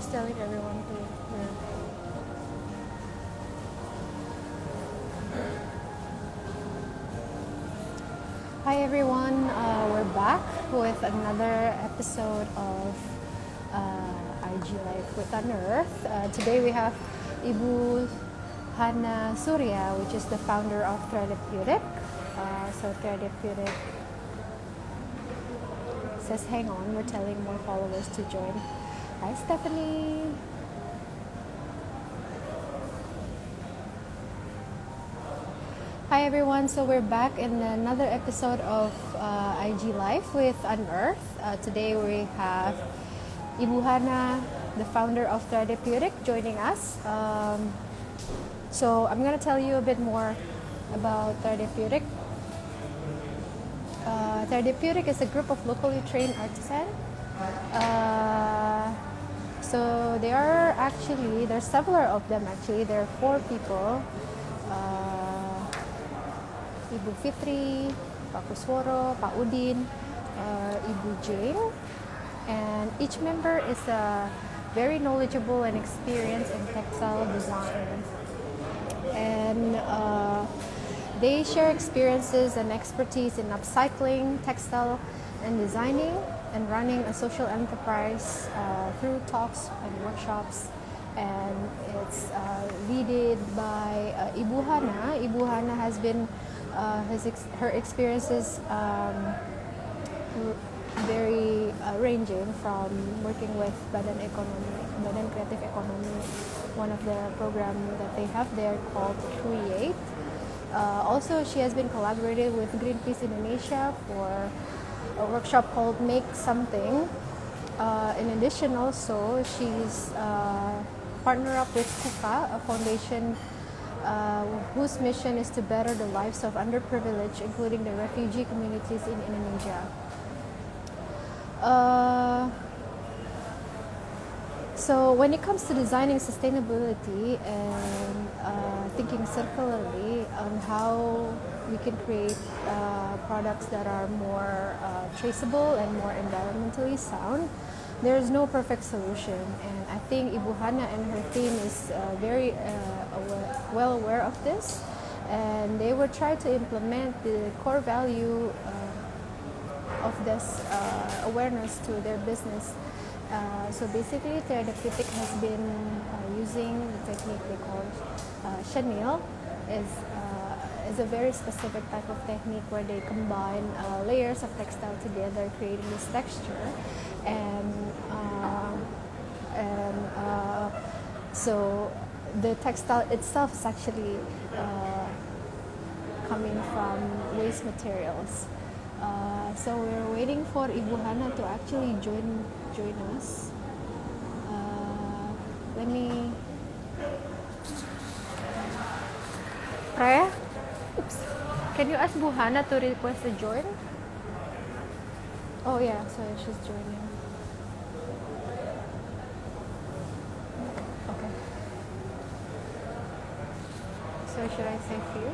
just telling everyone to. Yeah. Hi everyone, we're back with another episode of IG Life with Unearth. Today we have Ibu Hana Surya, which is the founder of Threadapeutic. So Threadapeutic says, hang on, we're telling more followers to join. Hi Stephanie. Hi everyone, so we're back in another episode of IG Life with Unearth. Today we have Ibu Hana, the founder of Threadapeutic, joining us. So I'm going to tell you a bit more about Threadapeutic. Threadapeutic is a group of locally trained artisans. So there's several of them actually. There are 4 people. Ibu Fitri, Pak Kusworo, Pak Udin, Ibu Jane, and each member is very knowledgeable and experienced in textile design. And they share experiences and expertise in upcycling, textile, and designing, and running a social enterprise through talks and workshops. And it's led by Ibu Hana. Ibu Hana has been her experiences very ranging from working with Badan Kreatif Ekonomi, one of the programs that they have there called Create. Also, she has been collaborating with Greenpeace Indonesia for a workshop called Make Something. In addition, also, she's partnered up with KUKA, a foundation whose mission is to better the lives of underprivileged, including the refugee communities in Indonesia. So when it comes to designing sustainability and thinking circularly on how we can create products that are more traceable and more environmentally sound, there is no perfect solution. And I think Ibu Hana and her team is very well aware of this, and they will try to implement the core value of this awareness to their business. So basically, Threadapeutic has been using the technique they call chenille. Is a very specific type of technique where they combine layers of textile together, creating this texture, and so the textile itself is actually coming from waste materials. So we're waiting for Ibu Hana to actually join us. Let me. Raya, oops. Can you ask Bu Hana to request a join? Oh yeah, so she's joining. Okay. So should I say few?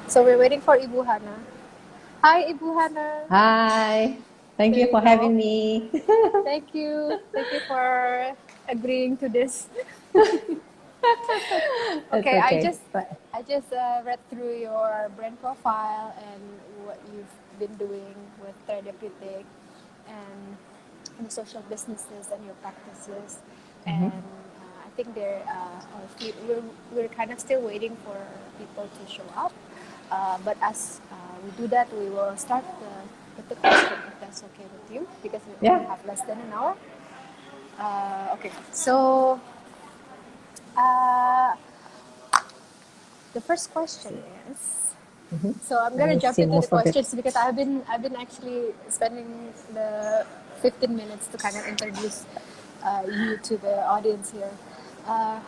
So we're waiting for Ibu Hana. Hi, Ibu Hana. Hi. Thank you for having me. Thank you. Thank you for agreeing to this. Okay, I just read through your brand profile and what you've been doing with Threadapeutic and the social businesses and your practices. And I think we're kind of still waiting for people to show up. But as we do that, we will start with the question, if that's okay with you, because we only have less than an hour. Okay, so the first question is, so I'm gonna jump into the questions because I've been actually spending the 15 minutes to kind of introduce you to the audience here.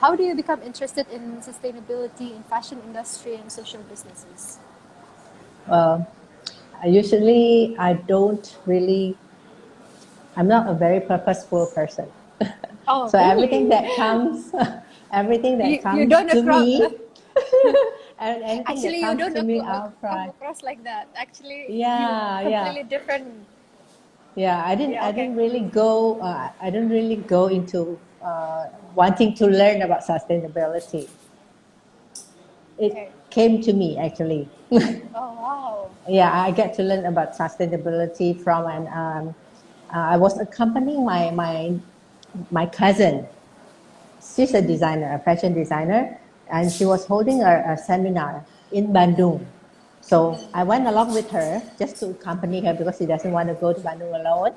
How do you become interested in sustainability in fashion industry and social businesses? Usually I'm not a very purposeful person. Oh, so really? everything that comes everything that You comes don't to across. me, and anything that Actually, you comes don't to me, I'll come try. across like that. Actually, you Yeah, yeah, completely different. yeah. Yeah. I Okay. didn't really go. I didn't really go into wanting to learn about sustainability. It Okay. came to me actually. Oh wow. Yeah, I get to learn about sustainability from an. I was accompanying my cousin. She's a designer, a fashion designer, and she was holding a seminar in Bandung. So I went along with her just to accompany her because she doesn't want to go to Bandung alone.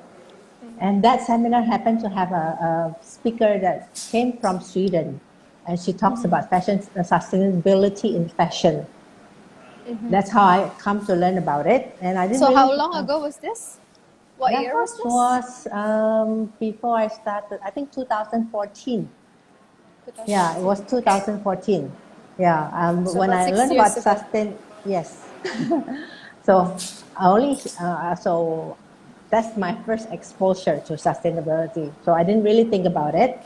And that seminar happened to have a speaker that came from Sweden, and she talks about fashion sustainability in fashion. That's how I come to learn about it, and I didn't So how really. long ago was this? What That year was this? was before I started. I think 2014. Yeah, it 2014. was Okay. 2014. Yeah, So when about I six learned years about ago. yes. So I only so that's my first exposure to sustainability. So I didn't really think about it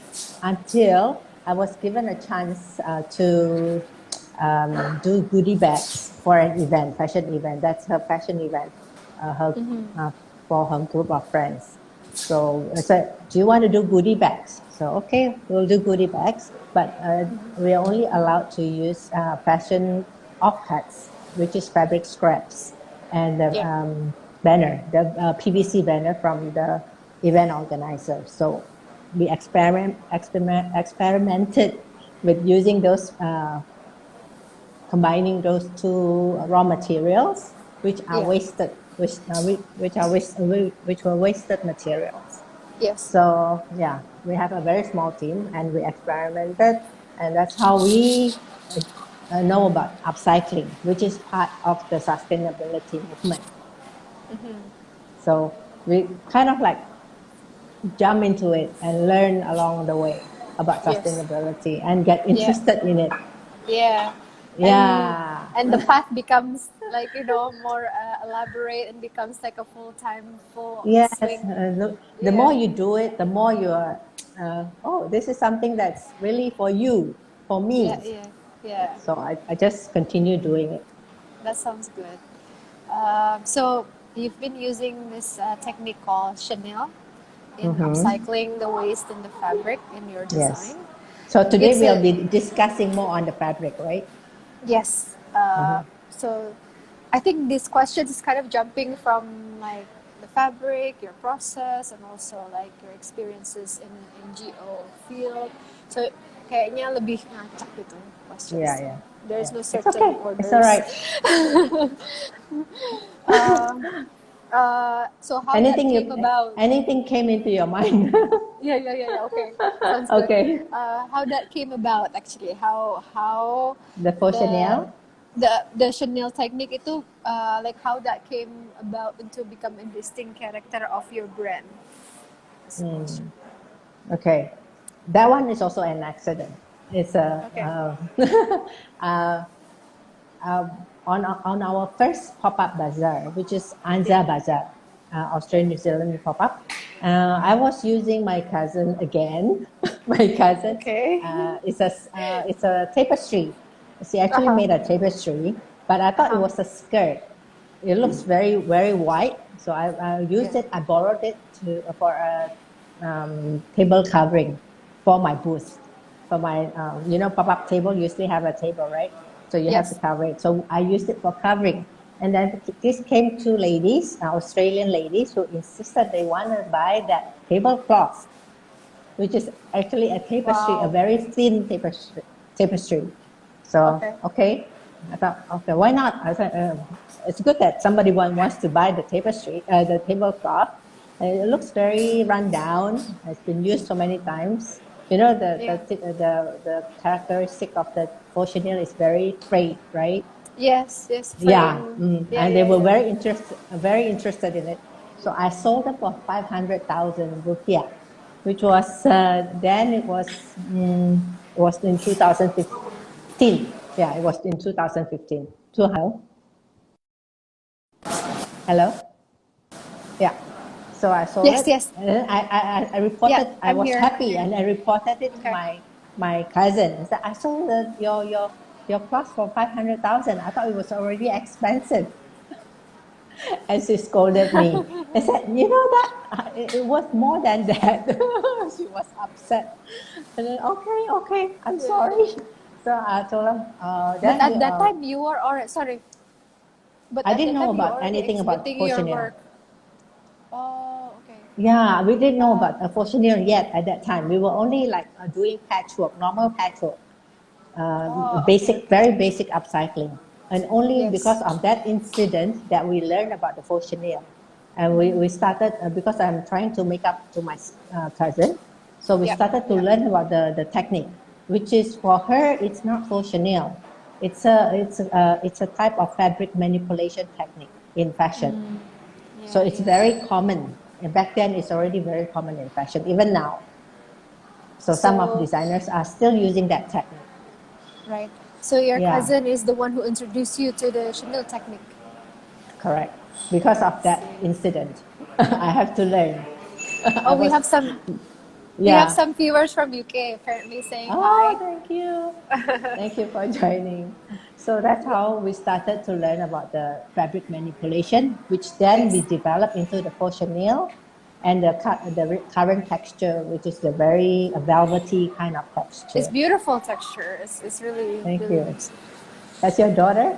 until I was given a chance to do goodie bags for an event, fashion event. That's her fashion event, her uh, for her group of friends. So I said, "Do you want to do goodie bags?" So okay, we'll do goodie bags, but we are only allowed to use fashion offcuts, which is fabric scraps, and the Yeah. banner, the PVC banner from the event organizer. So we experimented with using those, combining those two raw materials, which are Yeah. wasted, which were wasted materials. Yes. So yeah, we have a very small team, and we experimented, and that's how we know about upcycling, which is part of the sustainability movement. So we kind of like jump into it and learn along the way about Yes. sustainability and get Yeah. interested in it. Yeah. And Yeah. the path becomes like more elaborate and becomes like a full Yes. swing. The more Yeah. you do it, the more you are, oh, this is something that's really for you, for Yeah. me. Yeah. Yeah. So I just continue doing it. That sounds good. So you've been using this technique called Chanel in Mm-hmm. upcycling the waste in the fabric in your Yes. design. So today It's we'll a be discussing more on the fabric, right? yes. Uh-huh. So I think this question is kind of jumping from like the fabric, your process, and also like your experiences in NGO field. So kayaknya lebih ngacak gitu Yeah, questions. yeah, There's yeah. no It's certain okay. It's all orders. right. uh, so how that came about? Anything came into your mind? Yeah. Okay, sounds good. Okay. How that came about actually? How The faux the Chanel. the Chanel technique itu like how that came about into become a distinct character of your brand. That's the question. Okay. That one is also an accident. It's a Okay. uh, uh, on our first pop-up bazaar, which is Yeah. Anza Bazaar, Yeah. Australian New Zealand pop-up. I was using my cousin again. My cousin, Okay. it's a tapestry. She Uh actually huh. made a tapestry, but I Uh thought it huh. was a skirt. It looks very white, so I used Yeah. it. I borrowed it for a table covering for my booth. For my, pop-up table usually have a table, right? So you have to Yes. cover it. So I used it for covering. And then this came two ladies, Australian ladies, who insisted they want to buy that tablecloth, which is actually a tapestry, a Wow. very thin tapestry. So, Okay. okay, I thought, okay, why not? I said, it's good that somebody wants to buy the tapestry, the tablecloth. It looks very run down. It's been used so many times. You know, Yeah. the characteristic of the faux chenille is very frayed, right? Yes. Yes. Yeah, Frame. Yeah. and they Yeah. were Yeah. very interested in it. So I sold them for 500,000 rupiah, which was then it was in 2015. Yeah, it was in 2015. Hello, hello, yeah. So I sold Yes. it, Yes. and then I Yeah. reported. I I'm was here. I'm happy, here. and I reported it to Okay. my cousin. I said, I sold your cloth for 500,000. I thought it was already expensive. And she scolded me. I said, you know that it was more than that. She was upset. And then, okay, I'm sorry. Yeah. So I told her, But then at that time, you were already sorry. But I at didn't that know time, you about already anything about exhibiting faux your chenille. work. Oh, okay. Yeah, we didn't know Um, about faux chenille yet at that time. We were only like doing patchwork, normal patchwork, oh, okay, basic, okay. very basic upcycling. And only Yes. because of that incident that we learned about the faux chenille. And we started, because I'm trying to make up to my cousin, so we Yep. started to Yep. learn about the technique, which is for her, it's not faux chenille. It's a type of fabric manipulation technique in fashion. So Yeah, it's yeah. very common. And back then, it's already very common in fashion, even now. So some of So, designers are still using that technique. right. So your Yeah, cousin is the one who introduced you to the Chanel technique. correct. Because of I that see. incident, I have to learn. I Oh, was, we have yeah. some viewers from UK apparently saying Oh, hi. thank you. Thank you for joining. So that's Yeah. how we started to learn about the fabric manipulation, which then we Yes. developed into the faux chenille and the current texture, which is the very velvety kind of It's texture. beautiful texture. It's really, Thank really you. nice. That's your daughter?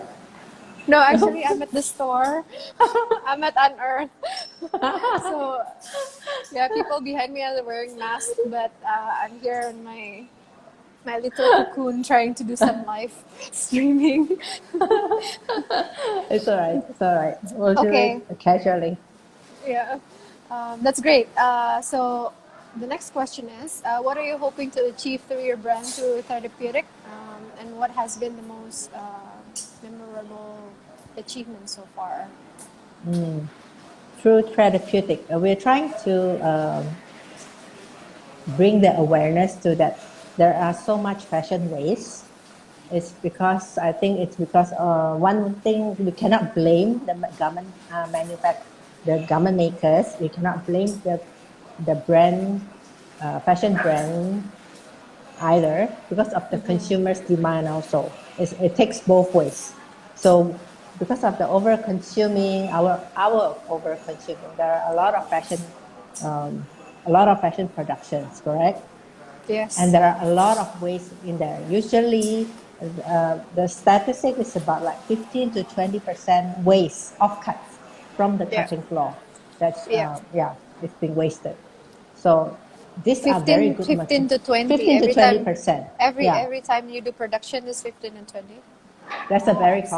No, actually, I'm at the store. I'm at Unearth. So, yeah, people behind me are wearing masks, but I'm here in my little cocoon trying to do some live streaming. It's all right. It's all right. We'll do Okay, it casually. yeah, that's great. So, the next question is, what are you hoping to achieve through your brand through Therapeutic, and what has been the most memorable achievement so far? Through Threadapeutic, we're trying to bring the awareness to that there are so much fashion waste. It's because I think it's because one thing we cannot blame the the garment makers. We cannot blame the brand, fashion brand either because of the consumers' demand also. It takes both ways. So because of the over consuming, our over consuming, there are um, a lot of fashion productions, correct? And Yes. there are a lot of waste in there. Usually, the statistic is about like 15 to 20% waste offcuts from the Yeah. cutting floor. That's Yeah. it's being wasted. So these are very 15, good 15 material. to 20 15 to every time. 20%. Every Yeah, every time you do production is 15 and 20. that's a Oh, very I see.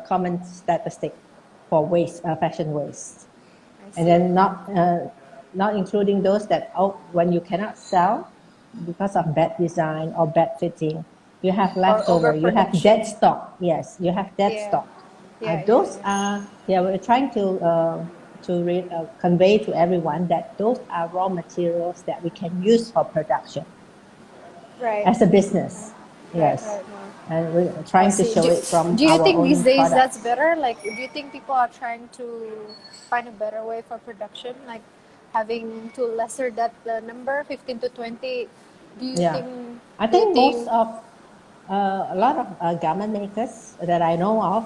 common statistic for waste, fashion waste. I And see. then not including those that when you cannot sell because of bad design or bad fitting, you have Or leftover, you have overproduction. dead stock. Yes, you have dead Yeah. stock. Yeah, yeah, Those yeah. are, yeah, we're trying to convey to everyone that those are raw materials that we can use for production Right. as a business. Right, Yes, right, right. and we're I trying to see. show it from Do you our think these own days that's products. better? Like, do you think people are trying to find a better way for production? Like, having to lesser that the number, 15 to 20. Do you Yeah, think, I do you think most think, of a lot of garment makers that I know of,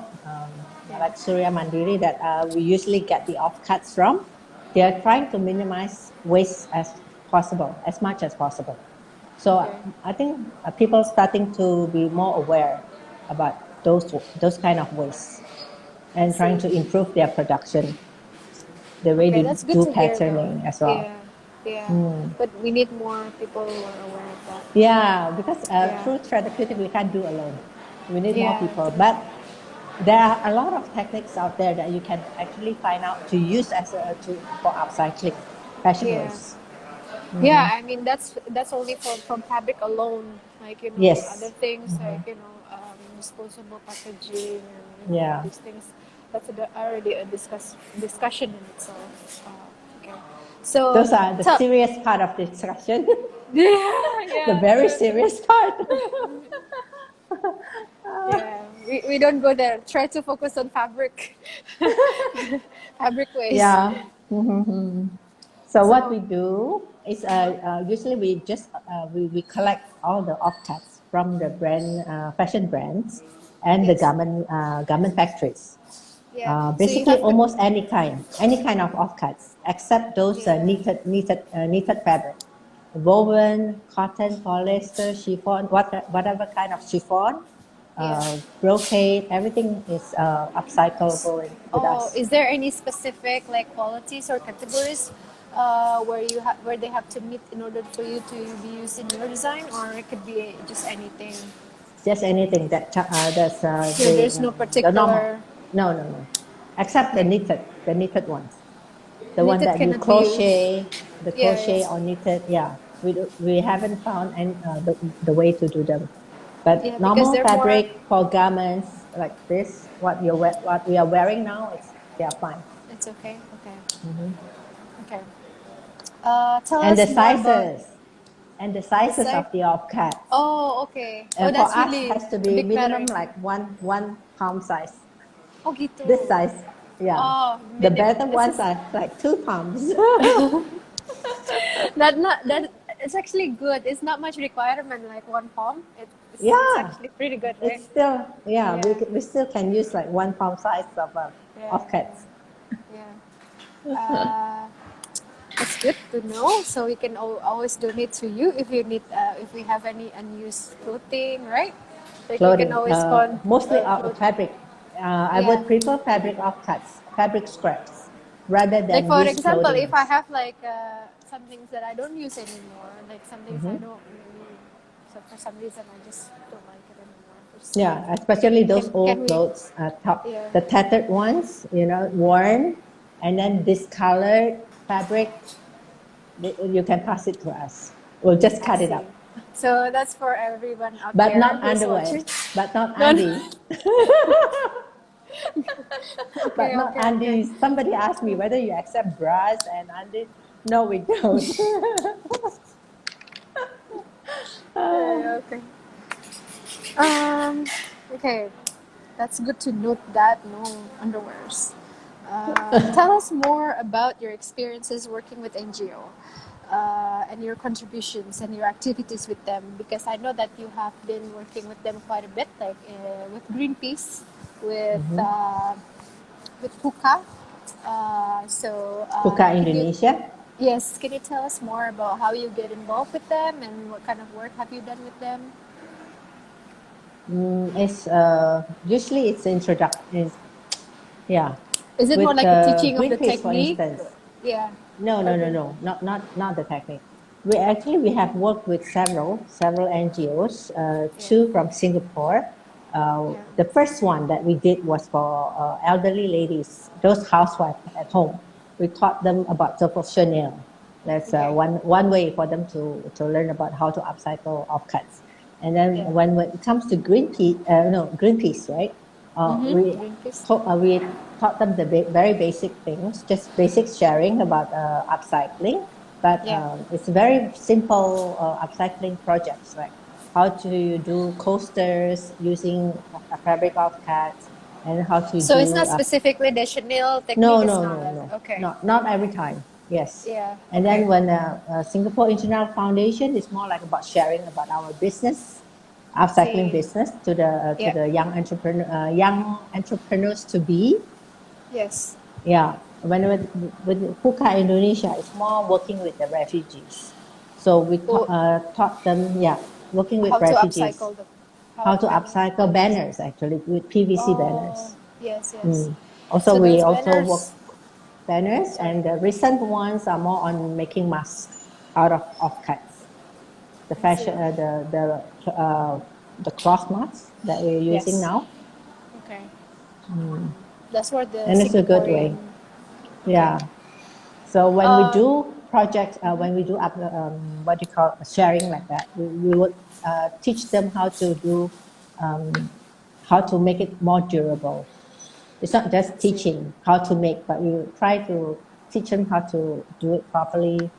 yeah. like Surya Mandiri, that we usually get the offcuts from, they are trying to minimize waste as possible, as much as possible. So Okay. I think people starting to be more aware about those kind of waste I and trying see. to improve their production, the way Okay, they that's good do to hear though. patterning as well. Yeah, yeah. But we need more people who are aware of that. Yeah, because Yeah, through therapeutic we can't do alone. We need more yeah, people. true. But there are a lot of techniques out there that you can actually find out to use as for upcycling fashion Yeah, waste. yeah. I mean, that's only from fabric alone. Like other Yes. things like disposable packaging and all Yeah. these things. That's already a discussion in itself. Okay, so Those are the tell. serious part of the discussion. Yeah, The yeah, very true, true. serious part. Yeah, we don't go there. Try to focus on fabric, fabric waste. Yeah. Mhm. So what So we do? it's usually we collect all the offcuts from the brand fashion brands and the Yes. garment factories. Yeah. So you Basically, have to. almost any kind of offcuts, except those Yeah. knitted fabric, woven, cotton, polyester, chiffon, whatever kind of chiffon, Yeah. brocade, everything is upcyclable with Oh, us. is there any specific like qualities or categories where they have to meet in order for you to be used in your design, or it could be just anything? Just anything that's So there's no the normal. particular. No, except Okay. the knitted ones. The one Knitted that you cannot be used. crochet, the Yeah, crochet yeah. or knitted, yeah. We haven't found the way to do them. But Yeah, because normal they're more. fabric for garments like this, what we are wearing now, they are fine. It's okay. Okay. Hmm. Okay. Tell And us more about the the sizes of site. the offcuts. Oh, okay. Oh, For that's us, really has to a be big minimum matter. like one palm size. Oh, gitu. This size, yeah. Oh, The minimum. better This ones is are like 2 palms. that. It's actually good. It's not much requirement like one palm. It's Yeah, actually pretty good, right? it's still, yeah, Yeah, we still can use like 1 palm size yeah, of cats. yeah. Uh, it's good to know. So we can always donate to you if you need. If we have any unused clothing, right? Like we can Clothing, always con mostly out of cloth. fabric. I Yeah. would prefer fabric offcuts, fabric scraps, rather Like than for used example, if clothing. I have like some things that I don't use anymore, like some things I Hmm. don't really, so for some reason I just don't like it anymore. Just like, Yeah, especially those can old we? clothes, Yeah, the tattered ones, worn, and then discolored fabric. You can pass it to us. We'll just I cut it see. up, So that's for everyone out but there not who's underwear, watching. but not No, no. undies. But Okay, not okay, okay. undies. Somebody asked me whether you accept bras and undies. No, we don't. Yeah, okay. Um, okay. That's good to note that no underwears. Tell us more about your experiences working with NGO and your contributions and your activities with them, because I know that you have been working with them quite a bit, like with Greenpeace, Mhm. with Puka. Puka Can you Indonesia. can you tell us more about how you get involved with them and what kind of work have you done with them? It's usually it's introduction. Yeah, Is it more with like a teaching of the Greenpeace, for technique? instance. Yeah. No, no, no, Okay. no, not the technique. We have worked with several NGOs, Yeah. two from Singapore. Yeah. The first one that we did was for elderly ladies, those housewives at home. We taught them about Chanel. That's Okay. one way for them to learn about how to upcycle offcuts. And then Yeah. when it comes to Greenpeace, right? Mm-hmm. Greenpeace. We taught them the very basic things, just basic sharing about upcycling. But Yeah. it's very simple upcycling projects, like how to do coasters using a fabric offcuts, and how to So it's do not specifically the Chanel technique. no, It's no, not. no, no, Okay. not every time. Yes. Yeah. And Okay. then when Singapore International Foundation is more like about sharing about our business, upcycling See. business to Yeah. the young entrepreneurs to be. Yes. Yeah. With Puka Indonesia, it's more working with the refugees. So we Oh, taught them, yeah, working with how to refugees, upcycle them? how How to can? upcycle banners actually with PVC Oh, banners. yes, yes. Mm. Also, So we those also work banners. banners, Sorry. and the recent ones are more on making masks out of offcuts. The I see. fashion, the cloth masks that we're using Yes. now, Okay. That's where the and it's a good Singaporean. way. Okay. Yeah. So when we Um. do projects, when we do what you call sharing like that, we would teach them how to do, how to make it more durable. It's not I just see. teaching how to make, but we try to teach them how to do it properly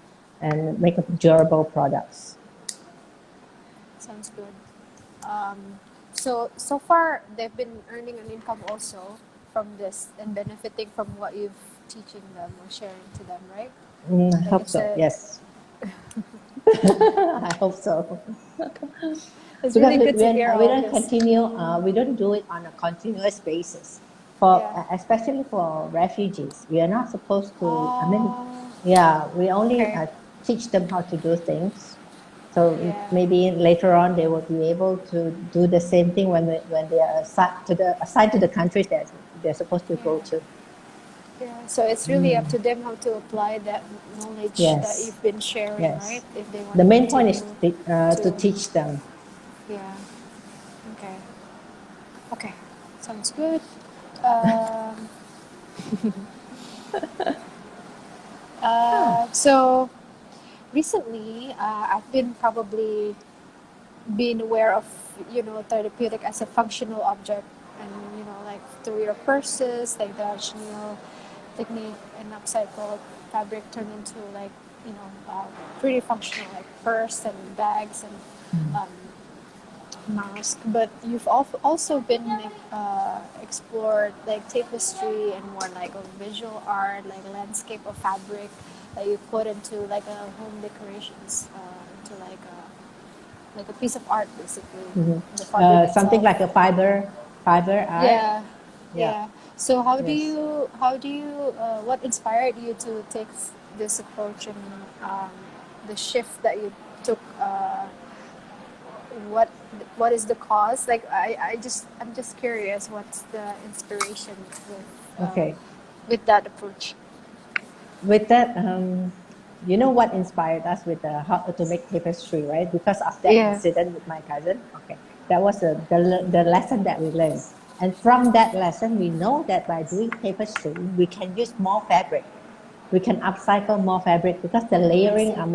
and make durable products. Sounds good. So far they've been earning an income also from this and benefiting from what you've teaching them or sharing to them, right? I Like hope it's so. a Yes. I hope so. It's Because really good to hear we all don't this. continue, we don't do it on a continuous basis. For Yeah. especially for refugees, we are not supposed to. I mean, Oh, yeah, we only okay. teach them how to do things. So Yeah. maybe later on they will be able to do the same thing when they are assigned to the countries that they're supposed to go Yeah. to. Yeah. So it's really up to them how to apply that knowledge that Yes, you've been sharing, right? yes. If they want The to main point is continue to to, teach them. yeah. Okay. Okay. Sounds good. Um, so recently, I've been probably being aware of, therapeutic as a functional object, and like through your purses, like the chenille technique and upcycled fabric turned into like pretty functional, like purse and bags and um, mask. But you've also been like explored like tapestry and more like a visual art, like landscape of fabric that you put into like a home decorations, into like a piece of art, basically, Mhm. the fabric Something itself. like a fiber art. Yeah, Yeah. yeah. So Yes. what inspired you to take this approach, and the shift that you took? What what is the cause? Like I'm just curious. What's the inspiration Okay. with that approach? With that, you know what inspired us with the how to make tapestry, right? Because of that Yeah. incident with my cousin. Okay, that was the lesson that we learned, and from that lesson, we know that by doing tapestry, we can use more fabric. We can upcycle more fabric because the I layering see. are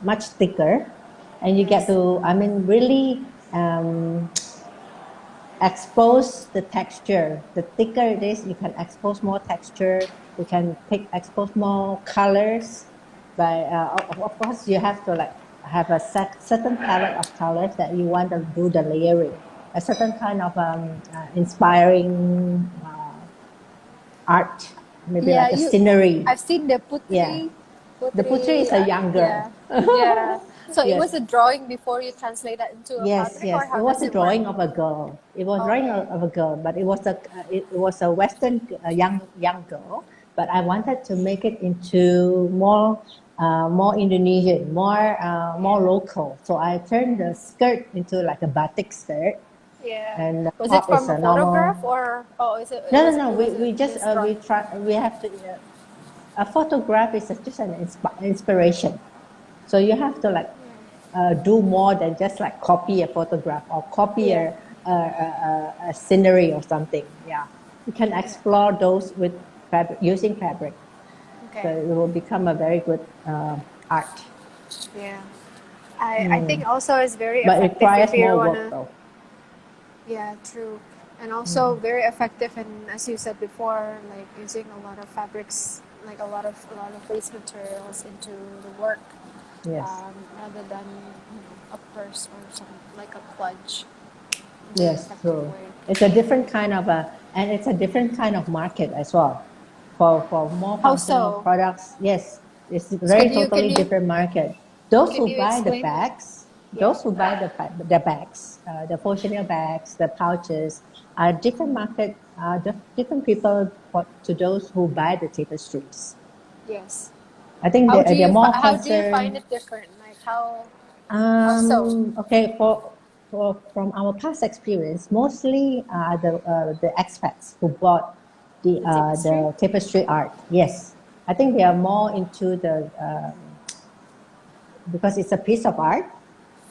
much thicker, and you get Yes. to, I mean, really expose the texture. The thicker it is, you can expose more texture. You can expose more colors. By of course, you have to like have a certain palette of colors that you want to do the layering. A certain kind of inspiring art, maybe Yeah, like a scenery. I've seen the Yeah, the putri putri, is a young girl. yeah, yeah. So it Yes, was a drawing before you translate that into a yes, fabric, or yes. It how was does a it work? drawing of a girl. It was drawing Okay. of a girl, but it was a Western young girl. But I wanted to make it into more Indonesian, more Yeah. local. So I turned the skirt into like a batik skirt, Yeah. and the Was it top is from a a photograph, normal. or is No, no, no. was We just this drawing? we have to. A photograph is just an inspiration. So you have to like do more than just like copy a photograph or copy Yeah. a scenery or something. Yeah, you can Yeah. explore those with fabric, using fabric. So Okay. it will become a very good art. Yeah. I think also it's very But it effective if requires you more work wanna. though. Yeah, true. And also very effective, and as you said before, like using a lot of fabrics, like a lot of waste materials into the work, Yes, rather than a purse or something like a plunge. Very yes, effective true. way. It's a different kind of and it's a different kind of market as well. For more How functional so? products, yes, it's a So very totally different market. Those can who you buy the explain that? bags, Yeah. those who buy the bags, the full Chanel bags, the pouches, are different market, different people to those who buy the tapestries. Yes. I think they're more How do you find concerned. it different? Like how so? Okay, from our past experience, mostly the expats who bought The tapestry? the tapestry art. Yes, I think they are more into the because it's a piece of art,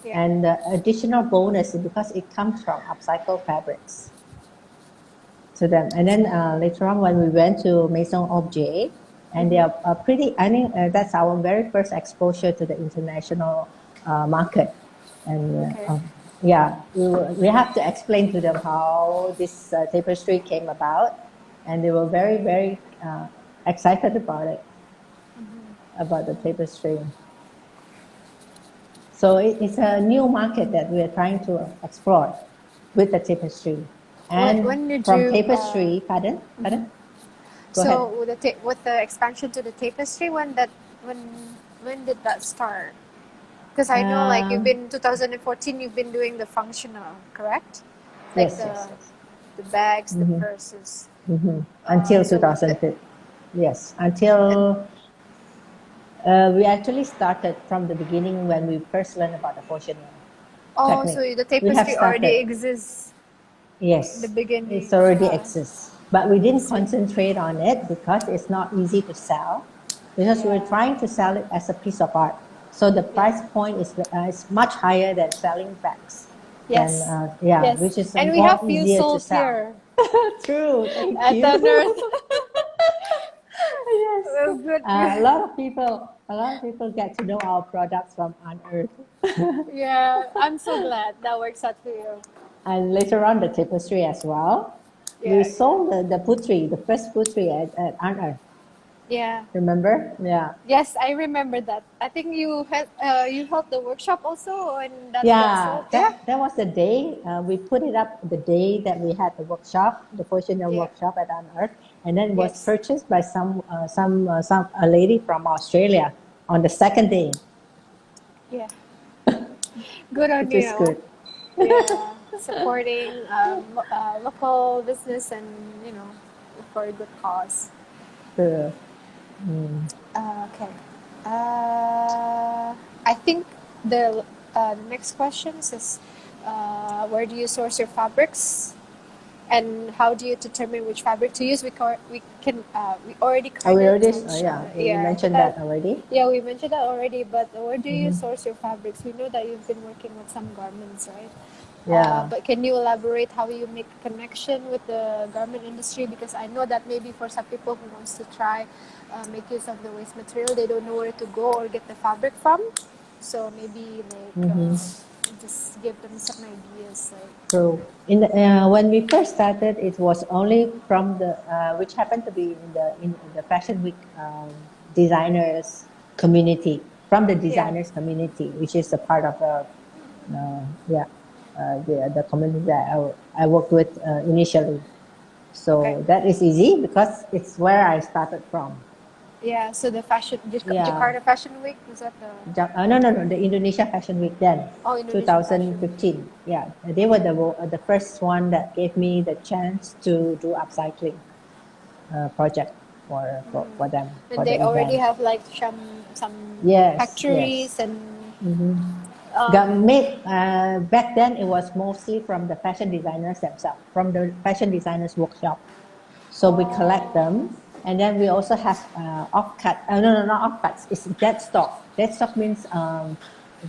Yeah. and the additional bonus is because it comes from upcycled fabrics to them. And then later on, when we went to Maison Objet, and they are pretty. I think that's our very first exposure to the international market, and Okay. yeah, we have to explain to them how this tapestry came about, and they were very excited about it, about the tapestry. So it's a new market that we are trying to explore with the tapestry. And When did from you? tapestry, pardon, go ahead. So with the expansion to the tapestry, when when did that start? Because I know, like, you've Um, been 2014, you've been doing the functional, correct? Like yes, yes, yes. the bags, the Mm-hmm. purses. Mm-hmm. Until So with the 2015. Yes, and until we actually started from the beginning when we first learned about the portioning oh, so technique. the We have tapestry already started, exists in the yes, beginning. it's already Yeah, exists, but we I didn't see. concentrate on it because it's not easy to sell. Because we're Yeah, trying to sell it as a piece of art, so the yeah. price point is much higher than selling bags. Then Yes, yeah, yes. which is And we more have few easier to sold sell. here True, thank at you. Unearth. Yes, Well, good. a lot of people get to know our products from Unearth. Yeah, I'm so glad that works out for you. And later on, the tapestry as well. We Yeah, yeah, sold the putri, the first putri at Unearth. yeah. Remember? Yeah. Yes, I remember that. I think you helped the workshop also, and that got Yeah, sold. Yeah. that was the day we put it up. The day that we had the workshop, the Fortune Yeah. workshop at Unearth, and then it was Yes. purchased by some a lady from Australia on the second day, Yeah. Good on which is you. good. Yeah. Supporting local business and you know for a good cause. So, mm. Okay. I think the next question is where do you source your fabrics and how do you determine which fabric to use? We already Oh, kind we of already, touched on yeah, it. you Yeah. mentioned that already. Yeah, we mentioned that already. But where do you Hmm. source your fabrics? We know that you've been working with some garments, right? Yeah. But can you elaborate how you make a connection with the garment industry? Because I know that maybe for some people who wants to try make use of the waste material, they don't know where to go or get the fabric from. So maybe like Mm-hmm. just give them some ideas. Like So when we first started, it was only from the which happened to be in the Fashion Week designers community, from the yeah, designers community, which is a part of yeah the community that I worked with initially. okay, So that is easy because it's where I started from. yeah. So the Yeah. Jakarta Fashion Week was that the No, no, no, the Indonesia Fashion Week then, oh Indonesia Fashion Week? 2015. Yeah, they were the first one that gave me the chance to do upcycling project for them, for And the they already event. have like some Yes, yes. factories and Mm-hmm. um, Got made back then. It was mostly from the fashion designers themselves, from the fashion designers workshop. So we collect oh them, and then we also have offcut. No, no, not offcuts. It's dead stock. Dead stock means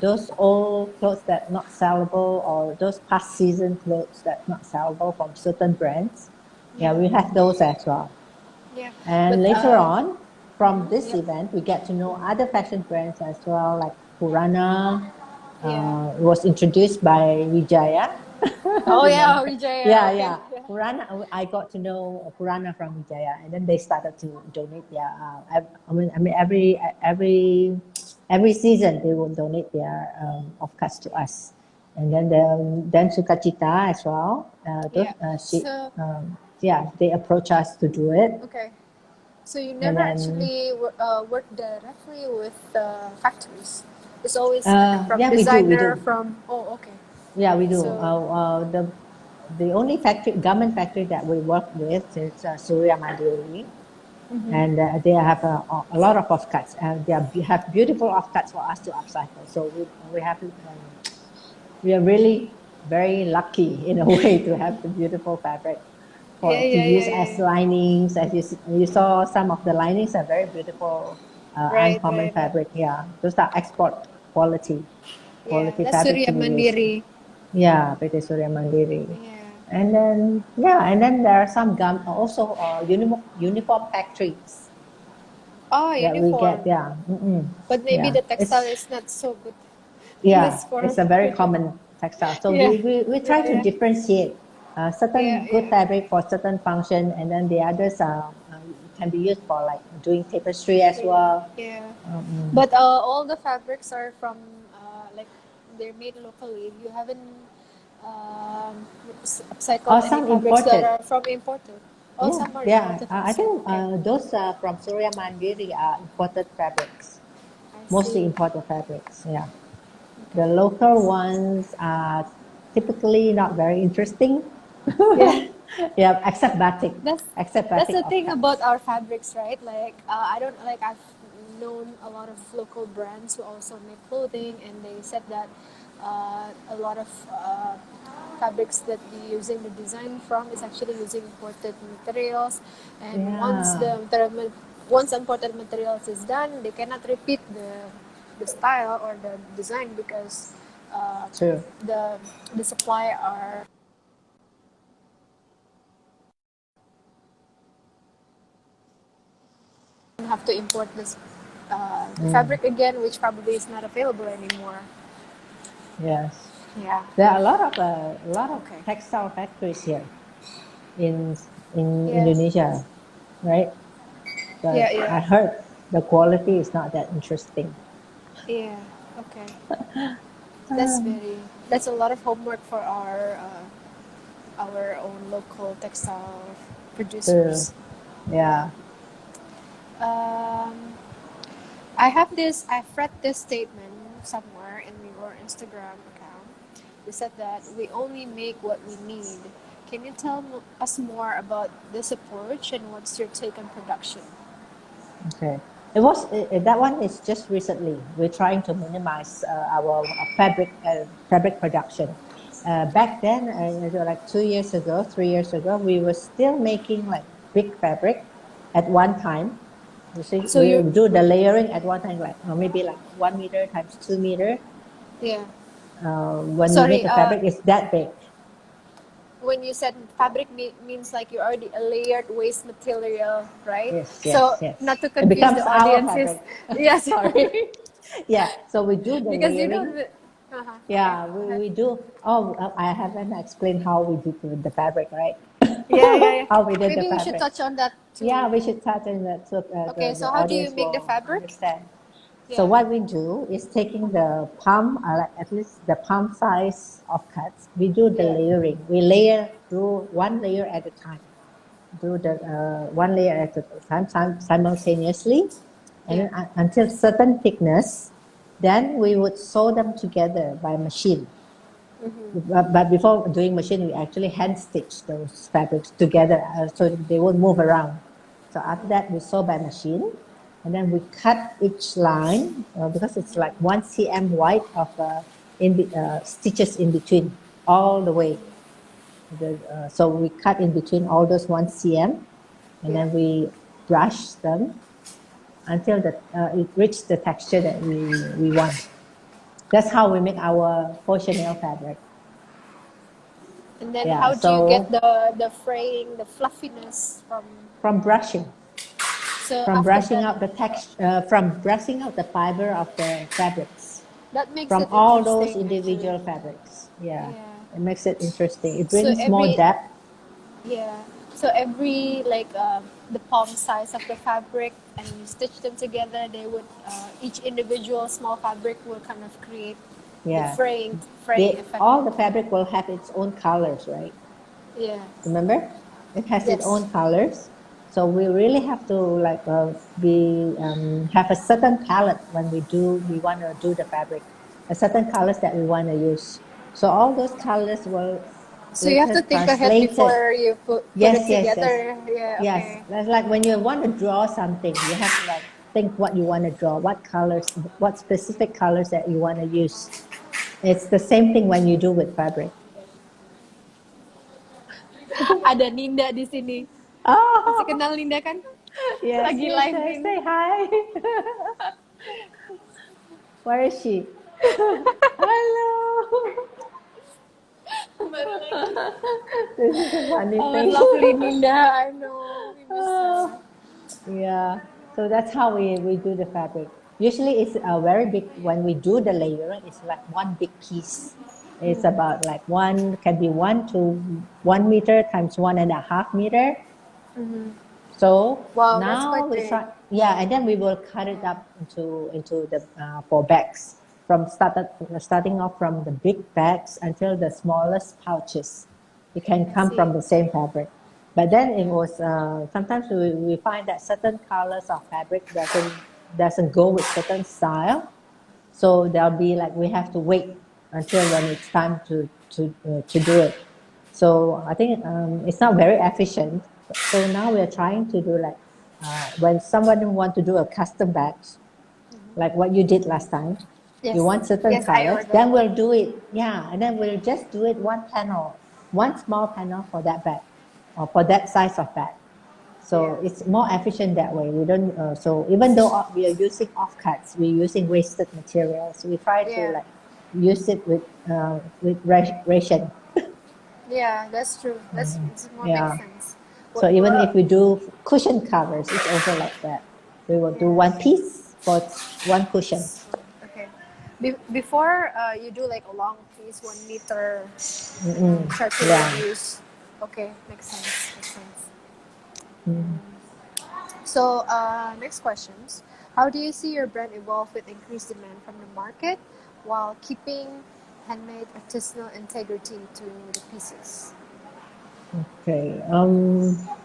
those old clothes that not sellable, or those past season clothes that not sellable from certain brands. Yeah, yeah we have those as well. yeah but And later on, from this yep event, we get to know other fashion brands as well, like Purana. yeah It was introduced by Vijaya. oh yeah Remember? Vijaya Yeah, okay yeah. yeah Purana. I got to know Purana from Vijaya, and then they started to donate their. Every season they will donate their offcuts to us, and then Sukacita as well. yeah so Yeah, they approach us to do it, okay so you and never then actually work directly with factories it's always from yeah, we designer do. from oh okay Yeah, we do. so The only factory, garment factory that we work with is Surya Mandiri, and they have a lot of offcuts, and have beautiful offcuts for us to upcycle. So we are really very lucky in a way to have the beautiful fabric yeah to yeah use yeah as yeah linings. As you saw, some of the linings are very beautiful, right uncommon right right fabric. Yeah, those are export quality yeah quality that's fabric Surya to use. Mandiri Yeah, PT Surya Mandiri. yeah And then yeah, and then there are some also uniform factories oh that we get. uniform Yeah, mm-mm. but maybe Yeah, the textile is not so good in yeah, this form it's a very okay common textile. So yeah we try yeah to yeah differentiate yeah certain good yeah fabric for certain function, and then the others can be used for like doing tapestry as yeah well. yeah Um, but all the fabrics are from like they're made locally you haven't or upcycled any some fabrics that imported. are from imported oh Yeah, some are yeah. imported I also think okay those from Surya Mandiri are imported fabrics, I mostly see imported fabrics. Yeah. The local ones are typically not very interesting. Yeah. Yeah, except batik. That's Except that's batik, the of thing about course. our fabrics, right? Like I don't like I've known a lot of local brands who also make clothing, and they said that a lot of fabrics that we're using the design from is actually using imported materials, and Yeah, once imported materials is done, they cannot repeat the style or the design because uh, true. the the supply are have to import this the Mm, fabric again, which probably is not available anymore. yes. Yeah. There are a lot of Okay. textile factories here in in Yeah. Indonesia, right? Yeah. But I Yeah. heard the quality is not that interesting. Yeah. Okay. Um, That's a lot of homework for our own local textile true. producers. Yeah. Yeah. Um, I've read this statement somewhere in your Instagram account. You said that we only make what we need. Can you tell us more about this approach and what's your take on production? Okay. That one is just recently. We're trying to minimize our fabric production. Back then, like 2 years ago, 3 years ago, we were still making like big fabric at one time. You see, So we you, do the layering at one time, like maybe like 1 meter times 2 meter. yeah. When we make Sorry. a fabric, it's that big. When you said fabric means like you already a layered waste material, right? Yes, So yes, yes. not to It confuse becomes the our audiences. fabric. Yes. Sorry. Yeah. So we do the Because you know layering. okay, Yeah, go ahead. we do. Oh, I haven't explained how we did with the fabric, right? Yeah, yeah, yeah. How we did the Maybe we should fabric. touch on that Yeah, too. we should touch on that so Okay, the so how do you audience make the will fabric? understand. So Yeah. what we do is taking the palm, like at least the palm size of cuts. We do the Yeah. layering. We layer through one layer at a time. Do the one layer at a time simultaneously, and Yeah. then until certain thickness. Then we would sew them together by machine. But before doing machine, we actually hand stitch those fabrics together so they won't move around. So after that, we sew by machine, and then we cut each line because it's like 1 cm wide of stitches in between all the way. So we cut in between all those 1 cm, and Yeah. then we brush them until it reaches the texture that we want. That's how we make our faux Chanel fabric. And then Yeah, how do you get so the fraying, the fluffiness from from brushing, so after that from brushing out the fiber of the fabrics, that makes from it all those interesting actually. individual fabrics. Yeah, Yeah. it makes it interesting. It So brings more every depth. Yeah. So every like the palm size of the fabric, and you stitch them together, they would each individual small fabric will kind of create the Yeah, fraying effect. all the fabric will have its own colors, right? Yeah. Remember, it has its Yes. own colors. So we really have to like be have a certain palette when we want to do the fabric, a certain colors that we want to use. So all those colors will So you have later to think ahead translated. before you put Yes, it yes, yes, together. Yeah. yes. Okay. That's like when you want to draw something, you have to like think what you want to draw, what colors, what specific colors that you want to use. It's the same thing when you do with fabric. Ada Ninda di sini. Masih Oh, kenal Ninda kan? yes, Lagi yes, live yes. ini. Say hi. Where is she? Hello. Baru lagi. This is a funny Our thing. lovely Ninda. I know. We miss her. Yeah. So that's how we do the fabric. Usually it's a very big, when we do the layering, it's like one big piece. It's about like can be 1 to 1 meter times 1.5 meter. So Wow, that's now quite we big. try, yeah, and then we will cut it up into the for bags starting off from the big bags until the smallest pouches. It can I come see. from the same fabric, but then it Yeah. was sometimes we find that certain colors of fabric doesn't go with certain style. So there'll be like we have to wait until when it's time to do it. So I think it's not very efficient. So now we're trying to do like when someone want to do a custom batch, like what you did last time. You Yes. want certain Yes, I colors, ordered. then we'll do it. Yeah, and then we'll just do it one panel, one small panel for that bag, or for that size of bag. So Yeah. it's more efficient that way. We don't. So even though we are using offcuts, we're using wasted materials. We try to Yeah. like use it with ration. Yeah, that's true. That's it's more makes Yeah. sense. So What, even if we do cushion covers, it's also like that. We will do yeah. one piece for one cushion. Okay. Before you do like a long piece, 1 meter, Mm-mm. start to Yeah. reduce. Okay, makes sense. Makes sense. Mm. So, next questions. How do you see your brand evolve with increased demand from the market while keeping handmade artisanal integrity to the pieces? Okay.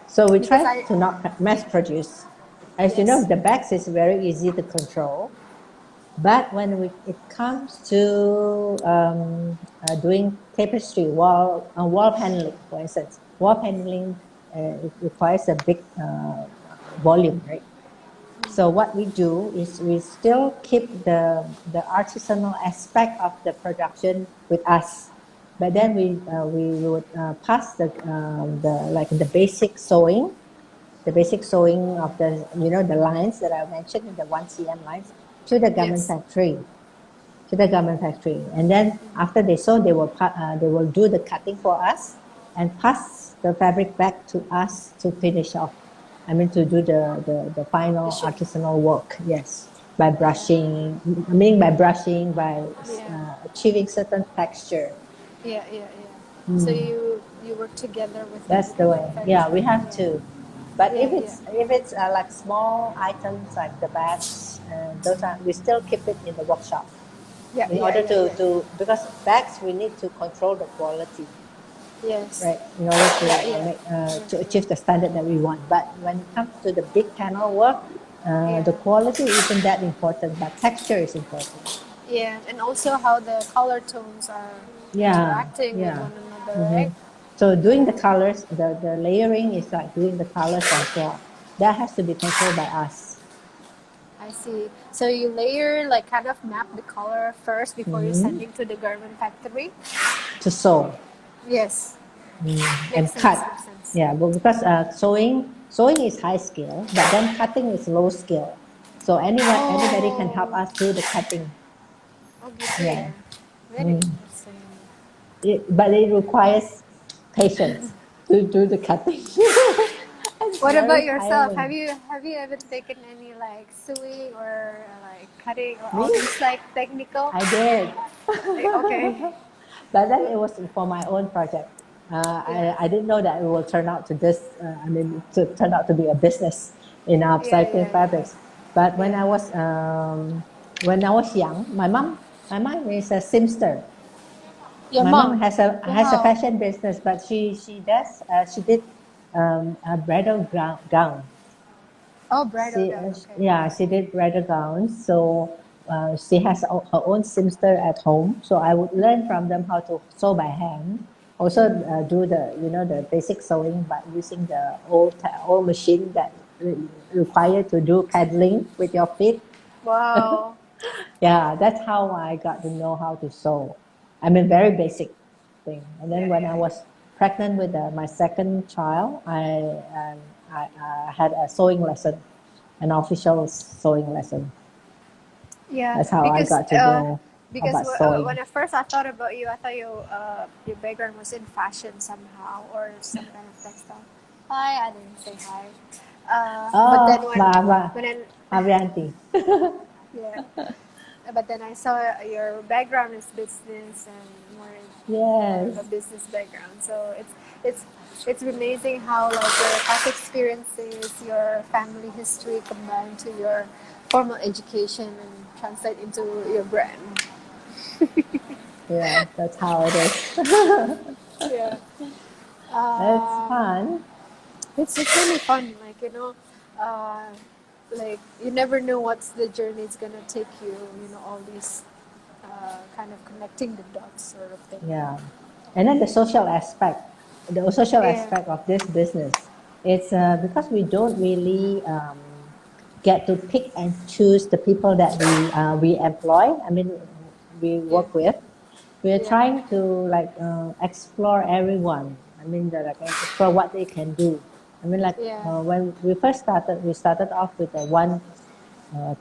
So we Because try I, to not mass produce. As you know, yes, the bags is very easy to control. But when it comes to doing tapestry, wall paneling, for instance, wall paneling it requires a big volume, right? So what we do is we still keep the artisanal aspect of the production with us, but then we would pass the like the basic sewing of the lines that I mentioned in the 1 cm lines to the garment yes, factory and then after they sew they will do the cutting for us and pass the fabric back to us to finish off. I mean to do the final fishing. artisanal work. Yes, by Yeah, brushing. I mean by brushing, by yeah, achieving certain texture. yeah. So Mm. you work together with the That's the way. Yeah, we manufacturer. have to. But Yeah, yeah, if it's like small items like the bags, those are we still keep it in the workshop yeah, in yeah, order yeah, yeah. to because bags we need to control the quality, Yes. right? In order Yeah, to achieve the standard that we want. But when it comes to the big panel work, the yeah, quality isn't that important, but texture is important. yeah. And also how the color tones are Yeah, interacting with yeah. one another, Hmm. right? So doing the Yeah, colors, the layering is like doing the color control. That has to be controlled by us. I see. So you layer, like, kind of map the color first before you're Hmm. sending to the garment factory. To sew. Yes, makes And sense. cut. Makes sense. Yeah, but because sewing is high skill, but then cutting is low skill. So anybody can help Oh, us do the cutting. okay. Yeah. Very interesting. But it requires patience to do the cutting. It's What about very yourself? tiring. Have you ever taken any like sewing or like cutting or Me, all these like technical? I did. Okay. But then it was for my own project. Yeah. I didn't know that it will turn out to this. To turn out to be a business in Yeah, upcycling yeah, yeah. fabrics. But Yeah. when I was young, my mom is a seamster. Your My mom mom. has a Wow. fashion business, but she did a bridal gown. Oh, bridal She gown. Okay. yeah, she did bridal gowns. So she has her own seamster at home. So I would learn from them how to sew by hand. Also do the basic sewing, but using the old machine that required to do paddling with your feet. Wow. Yeah, that's how I got to know how to sew. I mean, very basic thing. And then Yeah, when I yeah, was pregnant with my second child, I had a sewing lesson, an official sewing lesson. yeah. That's how I Because got to know about when sewing. at first I thought about you, I thought your background was in fashion somehow or some kind of textile. Hi, I didn't say hi. But then Oh, when I, Avianti. yeah, but then I saw your background is business and more of a Yes. business background. So it's it's amazing how like your past experiences, your family history combined to your formal education and translate into your brand. Yeah, that's how it is. Yeah. It's Um, fun. it's really fun. Like like you never know what's the journey is gonna take you. You know all these kind of connecting the dots sort of thing. Yeah. And then the social Yeah. aspect of this business, it's because we don't really get to pick and choose the people that we employ. I mean, we Yeah. work with. We are Yeah. trying to like explore everyone. I mean, like explore what they can do. I mean, like Yeah. when we first started, we started off with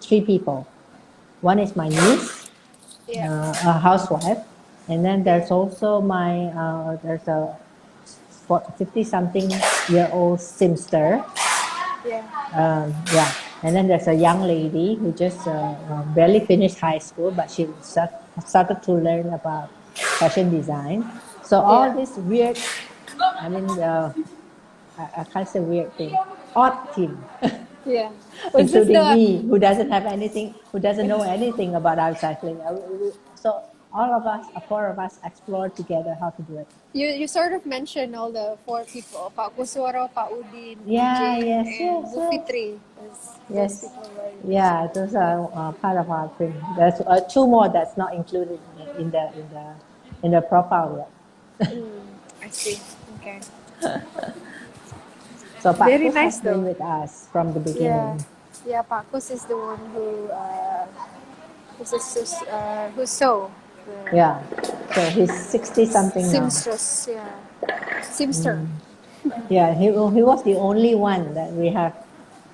three people. One is my niece, Yeah. a housewife, and then Yeah. there's also there's a 50-something-year-old Simster. Yeah. Yeah, and then there's a young lady who just barely finished high school, but she started to learn about fashion design. So all Yeah. this weird, I mean, I can't say weird thing, odd team, Yeah. Was this including the me, who doesn't know anything about upcycling. So all of us, four of us, explored together how to do it. you sort of mentioned all the four people, Pak Kuswara, Pak Udin, Yeah, Jane, yes, and yes, Bu yes. Fitri. Those Yes, people were yeah, those are part of our thing. There's two more that's not included in the profile yet. I see. Okay. So Pak Very Kus nice has been though. with us from the Yeah. beginning. Yeah, Pak Kus is the one who sew the Yeah, so he's 60 something now. seamstress. Yeah. Seamster. Yeah, he was the only one that we have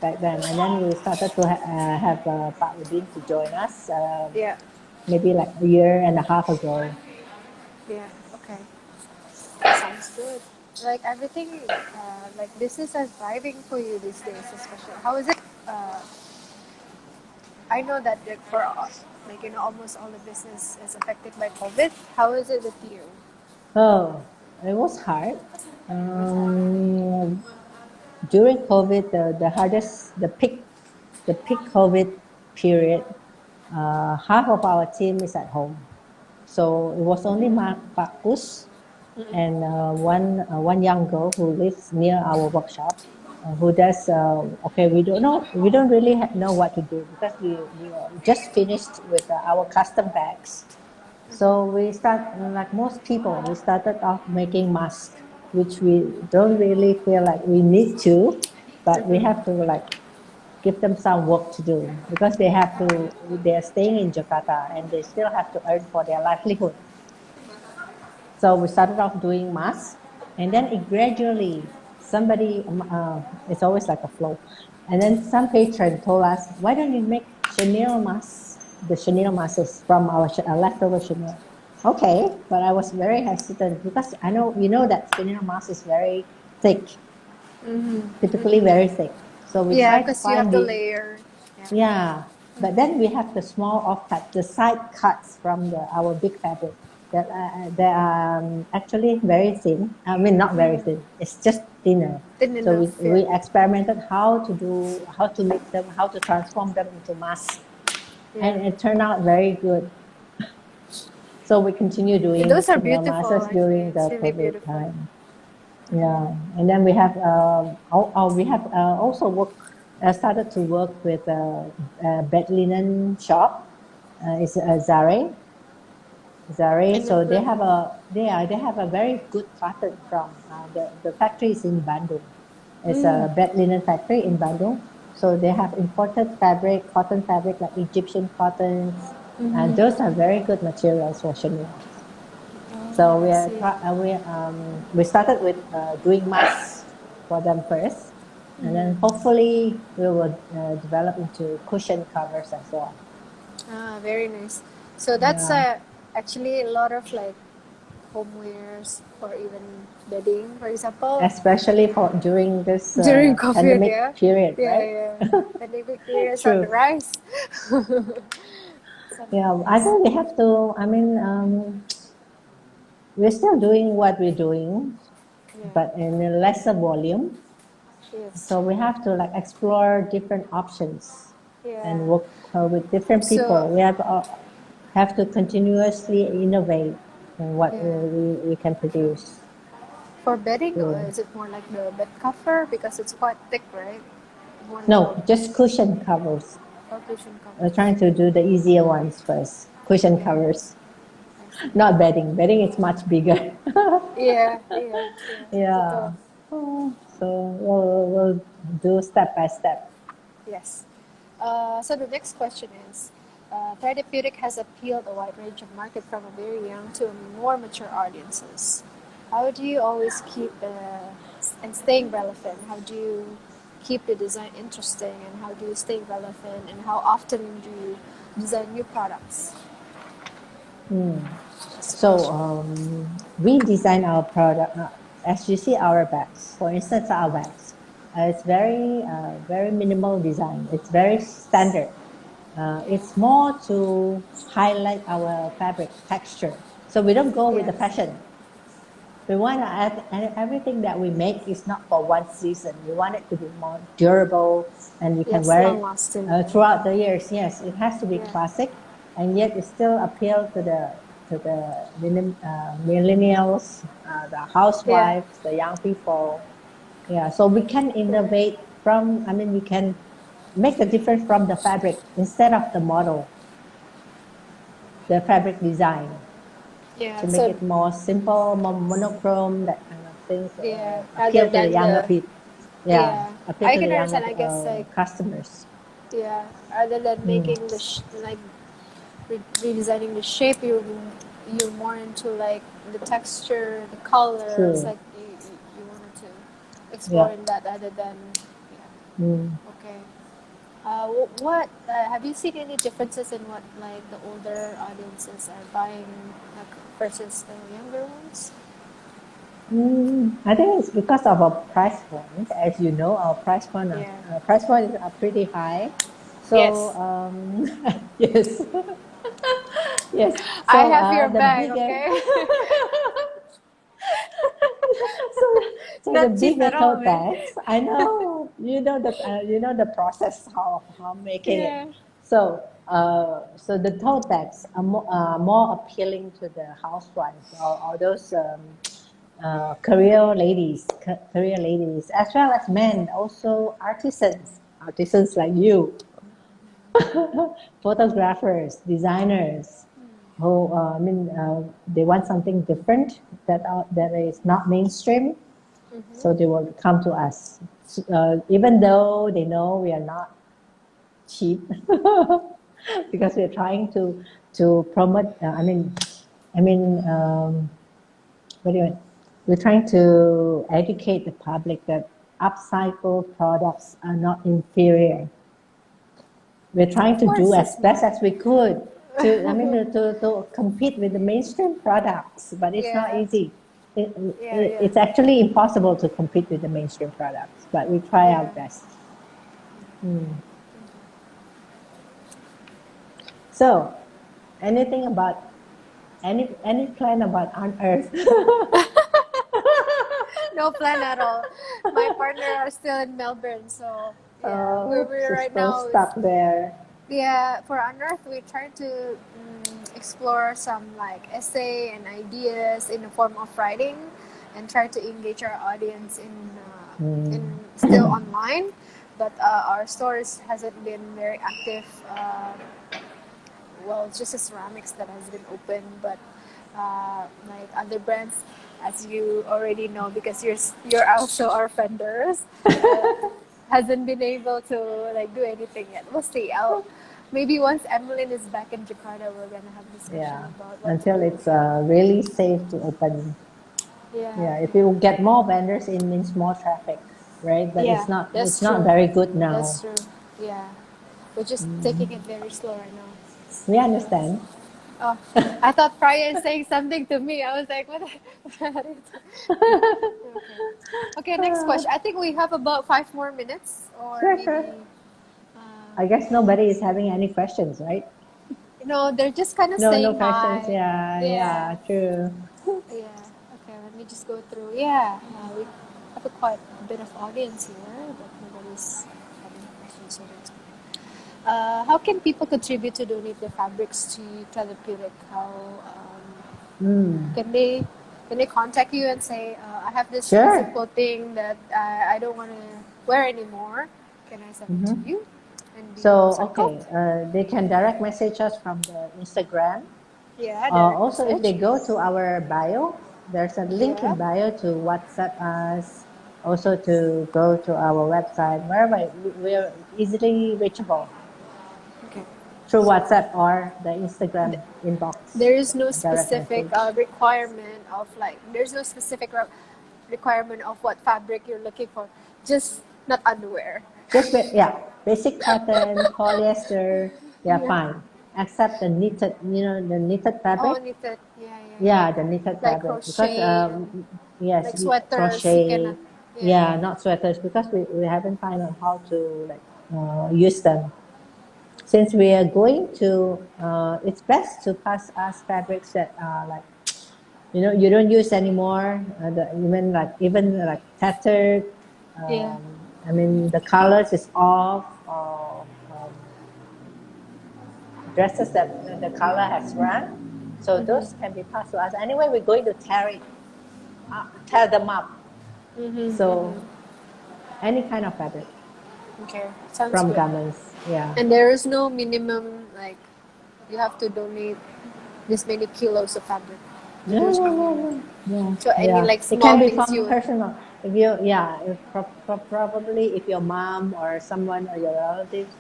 back then, and then we started to have Pak Udin to join us Yeah. maybe like a year and a half ago. Yeah. Okay. Sounds good. Like everything, like business is thriving for you these days, especially. How is it? Uh, I know that like for like almost all the business is affected by COVID. How is it with you? Oh, it was hard. During COVID, the peak COVID period, half of our team is at home. So it was only Mark Pakus and one young girl who lives near our workshop, who does okay. We don't really know what to do because we just finished with our custom bags. So we start like most people. We started off making masks, which we don't really feel like we need to, but we have to like give them some work to do because they are staying in Jakarta and they still have to earn for their livelihood. So we started off doing masks, and then it gradually it's always like a flow, and then some patron told us, why don't you make chenille masks? The chenille masks is from our leftover chenille. Okay, but I was very hesitant because I know that chenille mask is very thick, typically very thick. So we Yeah, tried to because you have find the the layer. Yeah. yeah, but then we have the small offcut, the side cuts from our big fabric that are actually very thin. I mean, not very thin. It's just thinner. Thin So enough. Yeah. we experimented how to make them, how to transform them into masks, Yeah. and it turned out very good. So we continue doing Those are chenille beautiful. masks Actually, during it's the really COVID beautiful. time. Yeah, and then we have also started to work with a bed linen shop. It's Zare. Zare. In So Brooklyn. they have a very good cotton from the factory is in Bandung. It's a bed linen factory in Bandung. So they have imported fabric, cotton fabric like Egyptian cottons, and those are very good materials for chenille. So I see. we started with doing masks for them first, and then hopefully we will develop into cushion covers and so on. Ah, very nice. So that's Yeah, actually a lot of like homewares or even bedding, for example. especially for during this During COVID, yeah. pandemic period, Yeah, right? yeah. Pandemic periods on the True. rise. Yeah, I think we have to. I mean, we're still doing what we're doing, Yeah. but in a lesser volume. Yes. So we have to like explore different options Yeah. and work with different So, people. We have to continuously innovate in what yeah. we can produce. For bedding, or So, is it more like the bed cover because it's quite thick, right? One no, just cushion covers. cushion We're covers. trying to do the easier ones first. Cushion Yeah. covers. Not bedding. Bedding is much bigger. Yeah, yeah, yeah. Yeah. Totoo. Oh, so we'll do step by step. Yes. So the next question is, Threadapeutic has appealed a wide range of market from a very young to more mature audiences. How do you always keep and staying relevant? How do you keep the design interesting, and how do you stay relevant, and how often do you design new products? That's the So question. we design our product. As you see, our bags. For instance, our bags. It's very minimal design. It's very standard. Yeah, It's more to highlight our fabric texture. So we don't go with yeah, the fashion. We want to add, and everything that we make is not for one season. We want it to be more durable, and you can yes, wear long it lasting. throughout the years. Yes, it has to be Yeah, classic, and yet it still appeal to the millennials, the yeah, housewives, the young people. Yeah, so we can yeah, innovate from. I mean, we can make the difference from the fabric instead of the model, the fabric design, to yeah. make So it more simple, more monochrome, that kind of things, yeah, rather appeal to the than younger the people. Yeah, yeah, appeal I to can the younger understand. I guess like customers. yeah, rather than Mm, making the like redesigning the shape, you're more into like the texture, the colors. true. Like you wanted to explore Yeah. in that rather than yeah. Mm. Okay. What have you seen any differences in what like the older audiences are buying like, versus the younger ones? I think it's because of our price point. As you know, our Yeah. price point is pretty high. So Yes. yes, yes. I So have your the bag. bigger, Okay. so so the Not cheap bigger at all, tote man. bags. I know you know the process how making it. Yeah. So the tote bags are more appealing to the housewives or those career ladies, as well as men, also artisans like you, photographers, designers, who they want something different that is not mainstream, Mm-hmm. so they will come to us, even though they know we are not cheap, because we're trying to promote. What do you mean? We're trying to educate the public that upcycled products are not inferior. We're trying Of to do course, as it's best not. as we could to compete with the mainstream products, but it's not Yeah. easy. Yeah. Yeah. It's actually impossible to compete with the mainstream products, but we try our Yeah. best. So, anything about any plan about Unearth? No plan at all. My partner are still in Melbourne, so yeah, we're So right still now is stuck there. yeah, for Unearth, we try to explore some like essay and ideas in the form of writing, and try to engage our audience in Mm. still online, but our stores hasn't been very active. Well, it's just the ceramics that has been open, but like other brands, as you already know, because you're also our vendors, uh, hasn't been able to like do anything yet. We'll see. I'll maybe once Emmeline is back in Jakarta, we're gonna have discussion Yeah, about what to until do. it's really safe to open. Yeah, Yeah, if you get more vendors, it means more traffic, right? But yeah, it's that's not true. very good now. That's true. Yeah, we're just taking it very slow right now. We understand. Oh, I thought Priya is saying something to me. I was like, what? What is okay. Okay, next question. I think we have about 5 more minutes, or Sure, maybe. sure. Uh, I guess nobody is having any questions, right? they're just kind of No, no saying questions. hi. Yeah, Yeah, yeah, true. yeah. Okay, let me just go through. Yeah, we have quite a bit of audience here, but nobody's having questions, so that's good. How can people contribute to donate their fabrics to Threadapeutic? How Mm. can they contact you and say, I have this Sure. physical thing that I don't want to wear anymore. Can I send it to you and be So, recycled? okay, they can direct message us from the Instagram. Yeah, direct Also, if they message. go to our bio, there's a link Yeah. in bio to WhatsApp us, also to go to our website, wherever we're easily reachable Okay. through So WhatsApp or the Instagram inbox, there is no direct specific message. requirement of like there's no specific requirement of what fabric you're looking for. Just not underwear. Just yeah, basic cotton, polyester, yeah, Yeah. fine. Except the knitted, the knitted Oh, fabric. knitted. Yeah, yeah, Yeah, the yeah. knitted Like fabric because crochet, yes, like sweaters. You crochet. cannot. Yeah, Yeah, not sweaters because we haven't found out how to like use them. Since we are going to, it's best to pass us fabrics that are like you don't use anymore. Even like tattered. yeah. I mean the colors is off. Or dresses that the color has run. So those can be passed to us. Anyway, we're going to tear them up. So any kind of fabric Okay, sounds from good. garments. Yeah. And there is no minimum like you have to donate this many kilos of fabric. No, There's no, no no, minimum. no. Yeah, So any yeah. like It small can be things from you. personal. If you, yeah, probably if your mom or someone or your relatives,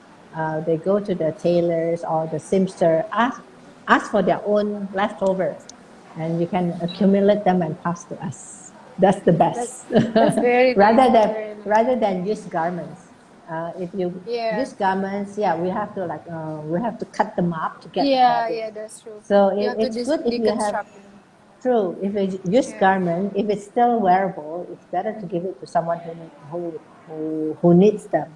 they go to the tailors or the seamster, ask for their own leftover, and you can accumulate them and pass to us. That's the That's best. that's very nice. rather That's than very nice. rather than use garments. If you Yeah. use garments, yeah, we have to cut them up to get the Yeah, fabric. yeah, that's true. So You have to it's good if you have. deconstruct. True. If you use Yeah. garment, if it's still wearable, it's better to give it to someone who needs them.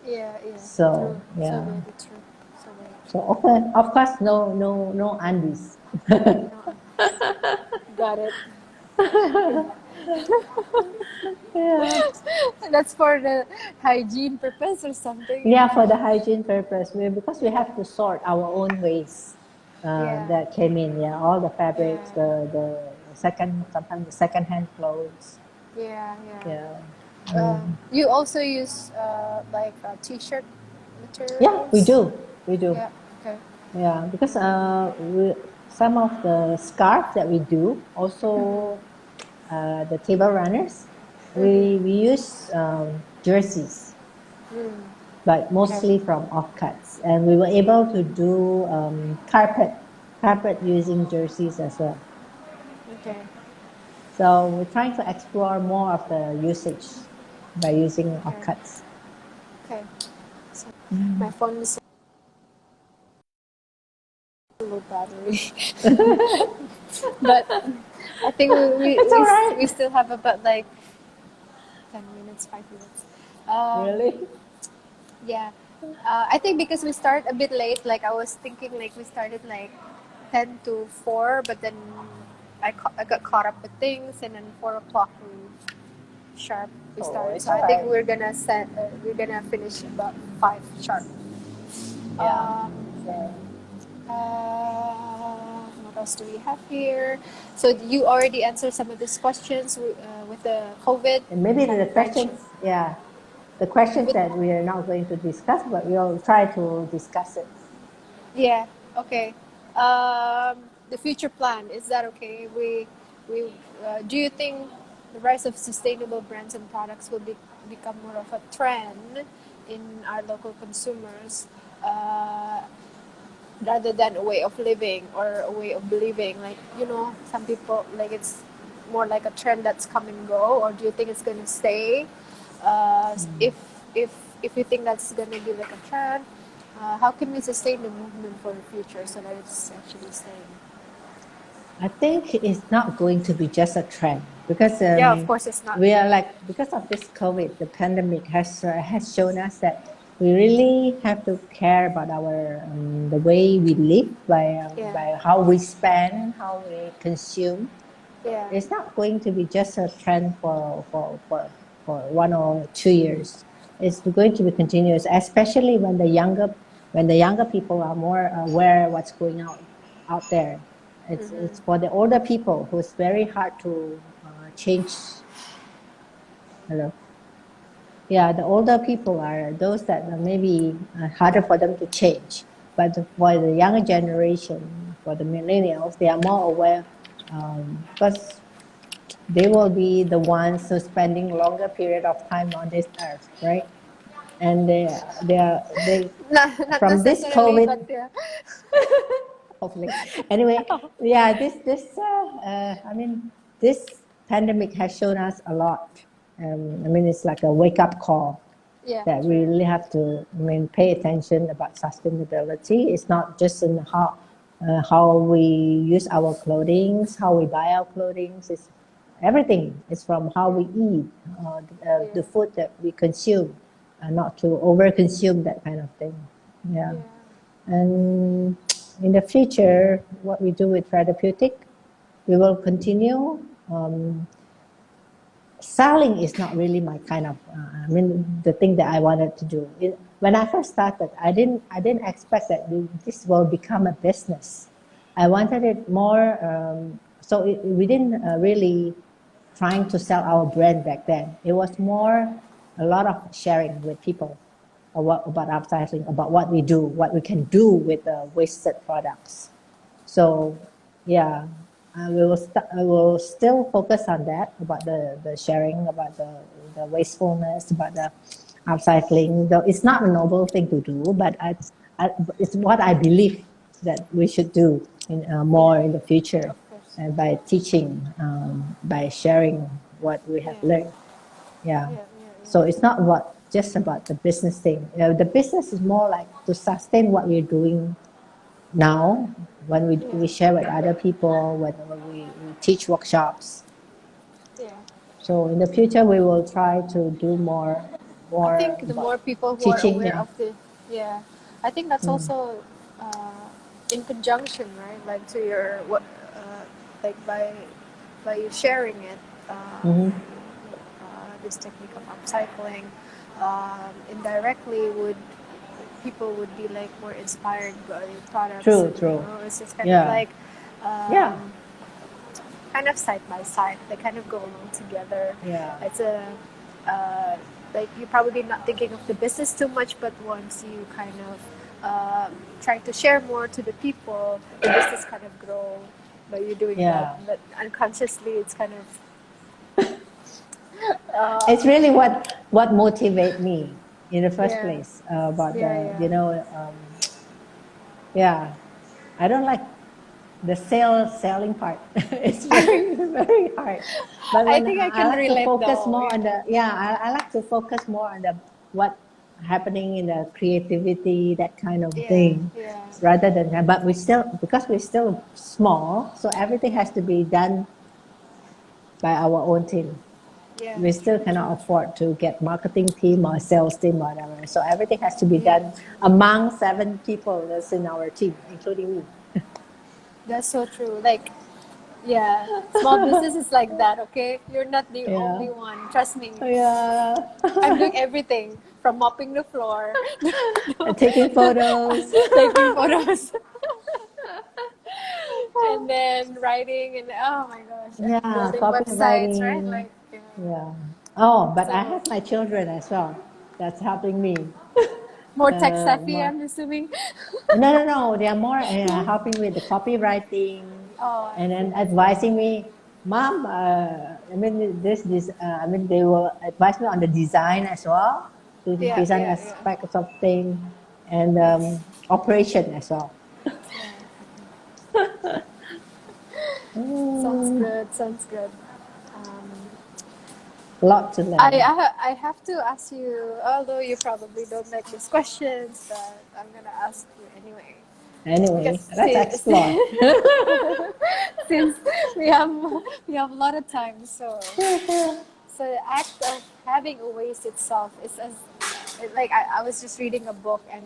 Yeah, yeah. So True. So yeah. very true. So very So true. okay, of course, no undies. No, got it. Yeah. That's for the hygiene purpose or something. Yeah, for the hygiene purpose, because we Yeah. have to sort our own waste Yeah. that came in. Yeah, all the fabrics, Yeah. sometimes the second hand clothes. Yeah. Yeah. Yeah. Mm. You also use like t-shirt Yeah, we materials. do. We do. Yeah. Okay. Yeah, because some of the scarf that we do, also the table runners, we use jerseys, but Okay. mostly from offcuts, and we were able to do carpet using jerseys as well. Okay. So we're trying to explore more of the usage by using Okay. offcuts. Okay. So my phone is low battery, but I think It's all right. we still have about like 10 minutes, 5 minutes. Um, Really? yeah. I think because we start a bit late, like I was thinking like we started like 10 to 4, but then I got caught up with things, and then 4 o'clock sharp we Oh, started. it's So all I think right. we're gonna finish about 5 sharp. Yeah. Um, So what else do we have here? So you already answered some of these questions with the COVID and maybe kind the of questions, mention. yeah, the questions With that we are not going to discuss, but we'll try to discuss it. yeah, okay. The future plan, is that okay? We do you think the rise of sustainable brands and products will become more of a trend in our local consumers? Rather than a way of living or a way of believing, like some people like it's more like a trend that's come and go, or do you think it's going to stay? If if you think that's going to be like a trend, how can we sustain the movement for the future so that it's actually staying? I think it's not going to be just a trend because Yeah, of course it's not. we are like, because of this COVID, the pandemic has shown us that we really have to care about our the way we live Yeah, by how we spend, how we consume. yeah. It's not going to be just a trend for 1 or 2 years. It's going to be continuous, especially when the younger people are more aware what's going out there. It's for the older people who's very hard to change. Hello. Yeah, the older people are those that are maybe harder for them to change. But for the younger generation, for the millennials, they are more aware because they will be the ones who spending longer period of time on this earth, right? And they Not from this necessarily, but COVID, yeah. hopefully. Anyway, yeah, I mean, this pandemic has shown us a lot. I mean, it's like a wake up call Yeah, that we true. really have to, I mean, pay attention about sustainability. It's not just in how we use our clothing, how we buy our clothing. It's everything. It's from how we eat, Yeah, the food that we consume, not to over consume that kind of thing. Yeah. yeah, And in the future, what we do with Threadapeutic, we will continue. Selling is not really my kind of, I mean, the thing that I wanted to do. When I first started, I didn't expect that this will become a business. I wanted it more, we didn't really trying to sell our brand back then. It was more a lot of sharing with people about upcycling, about what we do, what we can do with the wasted products. So, yeah, I will still focus on that about the sharing, about the wastefulness, about the upcycling. Though it's not a noble thing to do, but it's what I believe that we should do more yeah. in the future, Of course. and by teaching, by sharing what we Yeah, have learned. Yeah. yeah, So it's not about just about the business thing. The business is more like to sustain what we're doing now when yeah, we share with other people, when we teach workshops. yeah, yeah. So in the future, we will try to do I more think the about more people who are teaching. aware Yeah. of the, yeah, I think that's Mm. also in conjunction, right? Like to your what, like by you sharing it, Mm-hmm. this technique of upcycling, indirectly would people would be like more inspired by your products, True. and True. it's just kind of Yeah. like Yeah. um, kind of side by side. They kind of go along together. Yeah. It's a like you're probably not thinking of the business too much, but once you kind of try to share more to the people, the business kind of grow by you doing that. Yeah. But unconsciously, it's kind of It's really what motivate me in the first yeah, place about yeah, the yeah. yeah. I don't like the selling part. It's very hard. But I when think I I can like to relate focus though. more on Yeah, the yeah, I like to focus more on the what happening in the creativity, that kind of yeah, thing, yeah, rather than. But we still, because we're still small, so everything has to be done by our own team. yeah. We still True, true, cannot true. afford to get marketing team or sales team or whatever. So everything has to be Yeah, done true. among 7 people that's in our team, including me. That's so true. Like, yeah, small business is like that. Okay, you're not the Yeah. only one. Trust me. Yeah. I'm doing everything from mopping the floor, And taking photos. taking photos, and then writing, and oh my gosh, and Yeah, building websites, right? copywriting. Like, yeah. Yeah. Oh, but I So have my children as well. That's helping me. more tech savvy, My, I'm assuming. no, no, no. They are more helping with the copywriting, Oh, I and see, then I see. advising me, Mom. I mean, this. I mean, they will advise me on the design as well, the Yeah, design yeah, yeah. aspects of thing, and operation as well. Yeah. Sounds Mm, good. Sounds good. Um, lot to learn. I have to ask you, although you probably don't like these questions, but I'm gonna ask you anyway. Because Anyway, let's explore. since we have a lot of time, so the act of having a waste itself is as like I was just reading a book, and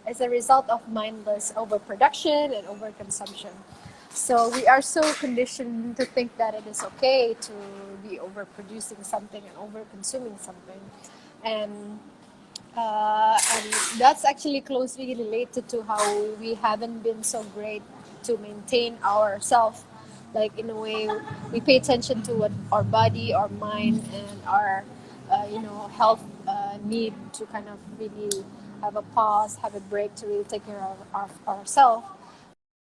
it's a result of mindless overproduction and overconsumption. So we are so conditioned to think that it is okay to be overproducing something and overconsuming something, and and that's actually closely related to how we haven't been so great to maintain ourselves. Like in a way, we pay attention to what our body, our mind, and our health need to kind of really have a pause, have a break to really take care of ourselves.